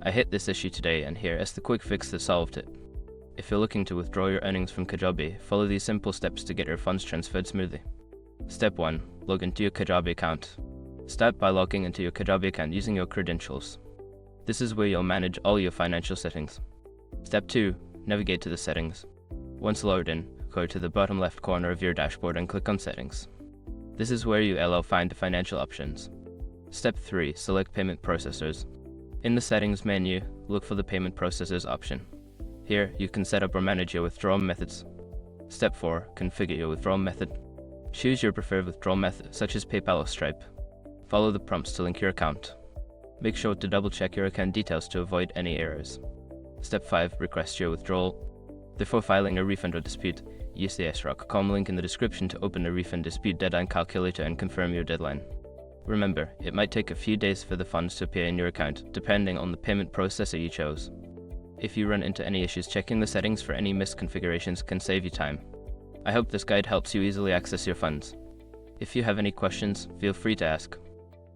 I hit this issue today, and here is the quick fix that solved it. If you're looking to withdraw your earnings from Kajabi, follow these simple steps to get your funds transferred smoothly. Step 1. Log into your Kajabi account. Start by logging into your Kajabi account using your credentials. This is where you'll manage all your financial settings. Step 2. Navigate to the settings. Once logged in, go to the bottom left corner of your dashboard and click on Settings. This is where you'll find the financial options. Step 3. Select Payment Processors. In the Settings menu, look for the Payment Processors option. Here, you can set up or manage your withdrawal methods. Step 4. Configure your withdrawal method. Choose your preferred withdrawal method, such as PayPal or Stripe. Follow the prompts to link your account. Make sure to double-check your account details to avoid any errors. Step 5. Request your withdrawal. Before filing a refund or dispute, use the sroc.com link in the description to open a refund dispute deadline calculator and confirm your deadline. Remember, it might take a few days for the funds to appear in your account, depending on the payment processor you chose. If you run into any issues, checking the settings for any misconfigurations can save you time. I hope this guide helps you easily access your funds. If you have any questions, feel free to ask.